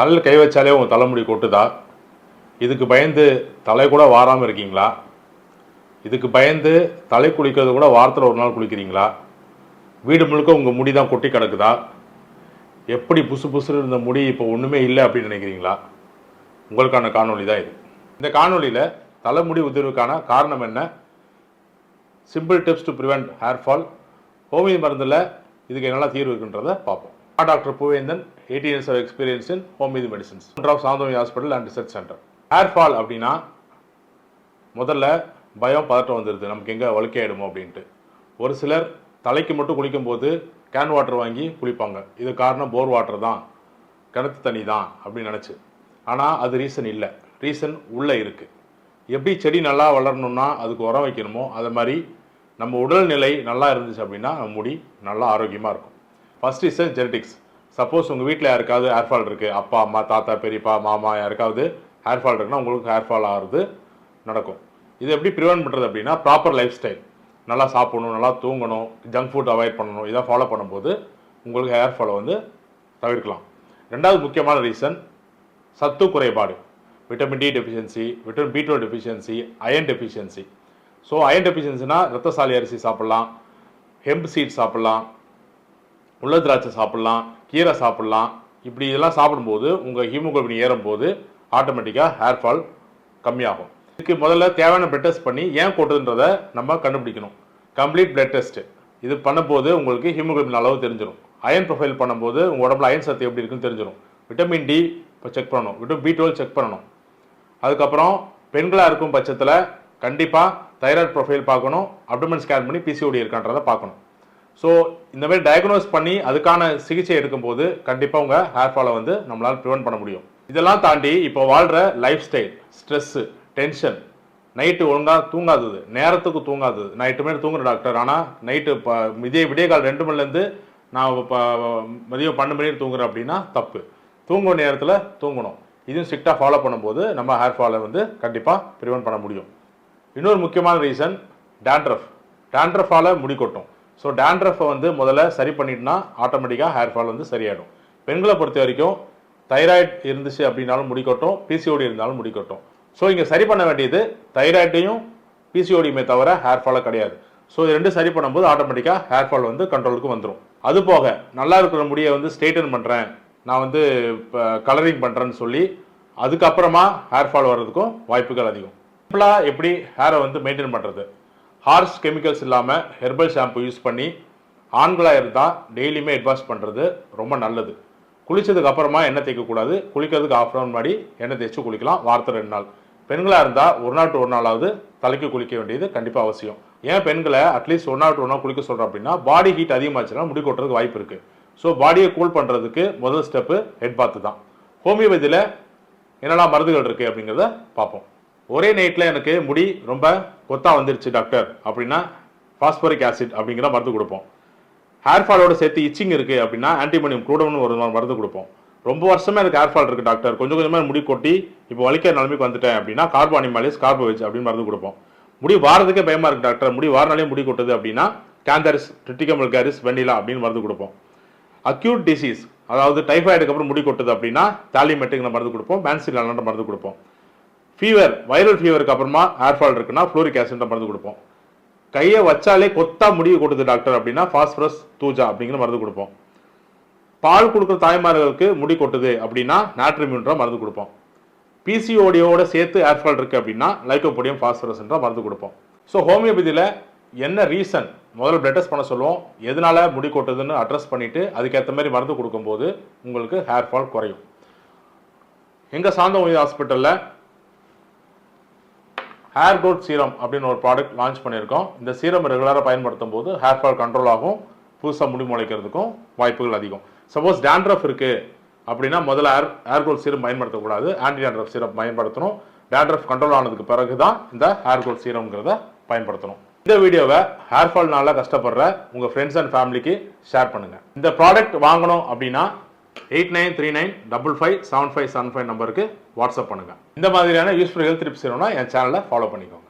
தலையில் கை வச்சாலே உங்கள் தலைமுடி கொட்டுதா? இதுக்கு பயந்து தலை கூட வாராமல் இருக்கீங்களா? இதுக்கு பயந்து தலை குளிக்கிறது கூட வாரத்தில் ஒரு நாள் குளிக்கிறீங்களா? வீடு முழுக்க உங்கள் முடி தான் கொட்டி கிடக்குதா? எப்படி புசு புசுன்னு இருந்த முடி இப்போ ஒன்றுமே இல்லை அப்படின்னு நினைக்கிறீங்களா? உங்களுக்கான காணொலி தான் இது. இந்த காணொலியில் தலைமுடி உதிர்வுக்கான காரணம் என்ன, simple tips to prevent hair fall, homeo மருந்தில் இதுக்கு என்னெல்லாம் தீர்வு இருக்குன்றதை பார்ப்போம். Doctor Poovendhan, 18 years of experience in homeo medicines, founder of Santhomi hospital and research centre. Hair fall அப்படின்னா முதல்ல பயம் பதட்டம் வந்துடுது, நமக்கு எங்கே வழுக்கையாயிடுமோ அப்படின்ட்டு. ஒரு சிலர் தலைக்கு மட்டும் குளிக்கும் போது கேன் வாட்டர் வாங்கி குளிப்பாங்க. இது காரணம் போர் வாட்டர் தான், கிணத்து தண்ணி தான் அப்படின்னு நினச்சி. ஆனால் அது ரீசன் இல்லை, ரீசன் உள்ளே இருக்குது. எப்படி செடி நல்லா வளரணும்னா அதுக்கு உரம் வைக்கணுமோ அது மாதிரி நம்ம உடல்நிலை நல்லா இருந்துச்சு அப்படின்னா நம்ம முடி நல்லா ஆரோக்கியமாக இருக்கும். First is genetics. சப்போஸ் உங்கள் வீட்டில் யாருக்காவது ஹேர் ஃபால் இருக்குது, அப்பா அம்மா தாத்தா பெரியப்பா மாமா யாருக்காவது ஹேர் ஃபால் இருக்குன்னா உங்களுக்கு ஹேர் ஃபால் ஆகிறது நடக்கும். இது எப்படி ப்ரிவென்ட் பண்ணுறது அப்படின்னா ப்ராப்பர் லைஃப் ஸ்டைல், நல்லா சாப்பிடணும், நல்லா தூங்கணும், ஜங்க் ஃபுட் அவாய்ட் பண்ணணும். இதை ஃபாலோ பண்ணும்போது உங்களுக்கு ஹேர் ஃபாலை வந்து தவிர்க்கலாம். ரெண்டாவது முக்கியமான ரீசன் சத்து குறைபாடு, vitamin D deficiency, vitamin B12 deficiency, iron deficiency. So iron டெஃபிஷியன்சினா ரத்தசாலி அரிசி சாப்பிட்லாம், ஹெம்ப் சீட் சாப்பிட்லாம், முள்ள திராட்சை சாப்பிட்லாம், கீரை சாப்பிட்லாம். இப்படி இதெல்லாம் சாப்பிடும்போது உங்கள் ஹீமோகுளோபின் ஏறும்போது ஆட்டோமேட்டிக்காக ஹேர் ஃபால் கம்மியாகும். இதுக்கு முதல்ல தேவையான பிளட் டெஸ்ட் பண்ணி ஏன் கொட்டுதுன்றதை நம்ம கண்டுபிடிக்கணும். கம்ப்ளீட் பிளட் டெஸ்ட் இது பண்ணும்போது உங்களுக்கு ஹீமோகுளோபின் அளவு தெரிஞ்சிடும். அயன் ப்ரொஃபைல் பண்ணும்போது உங்கள் உடம்புல அயன் சத்து எப்படி இருக்குன்னு தெரிஞ்சிடும். விட்டமின் டி இப்போ செக் பண்ணணும், விட்டமின் B12 செக் பண்ணணும். அதுக்கப்புறம் பெண்களாக இருக்கும் பட்சத்தில் கண்டிப்பாக தைராய்டு ப்ரொஃபைல் பார்க்கணும், அப்டமன் ஸ்கேன் பண்ணி PCOD இருக்கான்றதை பார்க்கணும். ஸோ இந்த மாதிரி டயக்னோஸ் பண்ணி அதுக்கான சிகிச்சை எடுக்கும்போது கண்டிப்பாக உங்கள் ஹேர் ஃபாலை வந்து நம்மளால் ப்ரிவென்ட் பண்ண முடியும். இதெல்லாம் தாண்டி இப்போ வாழ்கிற life style, stress, tension, night ஒழுங்காக தூங்காதது, நேரத்துக்கு தூங்காதது. நான் 8 மணி தூங்குற டாக்டர், ஆனால் நைட்டு இப்போ விடிய கால் 2 மணிலேருந்து நான் இப்போ மதியம் 12 மணி தூங்குறேன் அப்படின்னா தப்பு. தூங்குற நேரத்தில் தூங்கணும். இதுவும் ஸ்ட்ரிக்டாக ஃபாலோ பண்ணும்போது நம்ம ஹேர் ஃபாலை வந்து கண்டிப்பாக ப்ரிவென்ட் பண்ண முடியும். இன்னொரு முக்கியமான ரீசன் டேண்ட்ரஃப். டேண்ட்ரஃபால் முடி கொட்டும். ஸோ டேண்ட்ரஃபை வந்து முதல்ல சரி பண்ணிட்டுனா ஆட்டோமேட்டிக்காக ஹேர் ஃபால் வந்து சரியாயிடும். பெண்களை பொறுத்த வரைக்கும் தைராய்டு இருந்துச்சு அப்படின்னாலும் முடி கொட்டும், PCOD இருந்தாலும் முடி கொட்டும். ஸோ இங்கே சரி பண்ண வேண்டியது தைராய்டையும் PCODயுமே தவிர ஹேர் ஃபாலை கிடையாது. ஸோ இது ரெண்டும் சரி பண்ணும்போது ஆட்டோமேட்டிக்காக ஹேர் ஃபால் வந்து கண்ட்ரோலுக்கு வந்துடும். அது போக நல்லா இருக்கிற முடியை வந்து ஸ்ட்ரெயிட்டன் பண்ணுறேன், நான் வந்து இப்போ கலரிங் பண்ணுறேன்னு சொல்லி அதுக்கப்புறமா ஹேர் ஃபால் வர்றதுக்கும் வாய்ப்புகள் அதிகம். சிம்பிளாக எப்படி ஹேரை வந்து மெயின்டைன் பண்ணுறது, ஹார்ஷ் கெமிக்கல்ஸ் இல்லாமல் ஹெர்பல் ஷாம்பு யூஸ் பண்ணி ஆண்களாக இருந்தால் டெய்லியுமே ஹெட் வாஷ் பண்ணுறது ரொம்ப நல்லது. குளித்ததுக்கு அப்புறமா எண்ணெய் தேய்க்கக்கூடாது, குளிக்கிறதுக்கு ½ hour முன்னாடி எண்ணெய் தேய்ச்சி குளிக்கலாம், வாரத்தில் 2 நாள். பெண்களாக இருந்தால் 1 நாள் to 1 நாளாவது தலைக்கு குளிக்க வேண்டியது கண்டிப்பாக அவசியம். ஏன் பெண்களை அட்லீஸ்ட் 1 நாள் to 1 நாள் குளிக்க சொல்கிறோம் அப்படின்னா பாடி ஹீட் அதிகமாச்சுன்னா முடி கொட்டுறதுக்கு வாய்ப்பு இருக்குது. ஸோ பாடியை கூல் பண்ணுறதுக்கு முதல் ஸ்டெப்பு ஹெட் பாத்து தான். ஹோமியோபதியில் என்னெல்லாம் மருந்துகள் இருக்குது அப்படிங்கிறத பார்ப்போம். ஒரே நைட்டில் எனக்கு முடி ரொம்ப கொத்தா வந்துருச்சு டாக்டர் அப்படின்னா பாஸ்பரிக் ஆசிட் அப்படிங்கிற மருந்து கொடுப்போம். ஹேர் ஃபாலோட சேர்த்து இச்சிங் இருக்குது அப்படின்னா ஆன்டிமோனியம் குளூடம்னு ஒரு மருந்து கொடுப்போம். ரொம்ப வருஷமாக எனக்கு ஹேர் ஃபால் இருக்குது டாக்டர், கொஞ்சம் கொஞ்சமாக முடி கொட்டி இப்போ வலிக்கிற நிலைமைக்கு வந்துட்டேன் அப்படின்னா கார்பானிமாலிஸ் கார்போவேஜ் அப்படின்னு மருந்து கொடுப்போம். முடி வாரதுக்கே பயமாக இருக்குது டாக்டர், முடி வாரனாலே முடி கொட்டுது அப்படின்னா கேந்தரிஸ் ட்ரிட்டிகம் வல்காரிஸ் வெண்ணிலா அப்படின்னு மருந்து கொடுப்போம். அக்யூட் டிசீஸ், அதாவது டைஃபாய்டுக்கு அப்புறம் முடி கொட்டுது அப்படின்னா தாலிமெட்டிக்னு மருந்து கொடுப்போம், மேன்சிலான மருந்து கொடுப்போம். ஃபீவர், வைரல் ஃபீவருக்கு அப்புறமா ஹேர் ஃபால் இருக்குன்னா ஃப்ளூரிக் ஆசிட் மருந்து கொடுப்போம். கையை வச்சாலே கொத்தா முடிவு கொடுக்குது டாக்டர் அப்படின்னா பாஸ்பரஸ் தூஜா அப்படிங்கிற மருந்து கொடுப்போம். பால் கொடுக்குற தாய்மார்களுக்கு முடி கொட்டுது அப்படின்னா நாட்ரிமியூன்ற மருந்து கொடுப்போம். PCODயோட சேர்த்து ஹேர் ஃபால் இருக்குது அப்படின்னா லைக்கோபோடியம் பாஸ்பரஸ்ன்ற மருந்து கொடுப்போம். ஸோ ஹோமியோபதியில் என்ன ரீசன் முதல்ல பிளட் டெஸ்ட் பண்ண சொல்லுவோம், எதனால முடி கொட்டுதுன்னு அட்ரஸ் பண்ணிவிட்டு அதுக்கேற்ற மாதிரி மருந்து கொடுக்கும்போது உங்களுக்கு ஹேர் ஃபால் குறையும். எங்கள் சாந்தோமி ஹாஸ்பிட்டலில் ஹேர் க்ரோத் சீரம் அப்படின்னு ஒரு ப்ராடக்ட் லான்ச் பண்ணியிருக்கோம். இந்த சீரம் ரெகுலராக பயன்படுத்தும் போது ஹேர் ஃபால் கண்ட்ரோல் ஆகும், புதுசாக முடி முளைக்கிறதுக்கும் வாய்ப்புகள் அதிகம். சப்போஸ் டேண்ட்ரஃப் இருக்குது அப்படின்னா முதல்ல ஹேர் க்ரோத் சீரம் பயன்படுத்தக்கூடாது, ஆன்டி டேண்ட்ரஃப் சீரம் பயன்படுத்தணும். டேண்ட்ரஃப் கண்ட்ரோல் ஆனதுக்கு பிறகு தான் இந்த ஹேர் க்ரோத் சீரம்ங்கிறத பயன்படுத்தணும். இந்த வீடியோவை ஹேர் ஃபால்னால கஷ்டப்படுற உங்கள் ஃப்ரெண்ட்ஸ் அண்ட் ஃபேமிலிக்கு ஷேர் பண்ணுங்கள். இந்த ப்ராடக்ட் வாங்கணும் அப்படின்னா 8939557575 நம்பருக்கு வாட்ஸ்அப் பண்ணுங்கள். இந்த மாதிரியான யூஸ்ஃபுல் ஹெல்த் டிப்ஸ் வேணும்னா என் சேனலை ஃபாலோ பண்ணிக்கோங்க.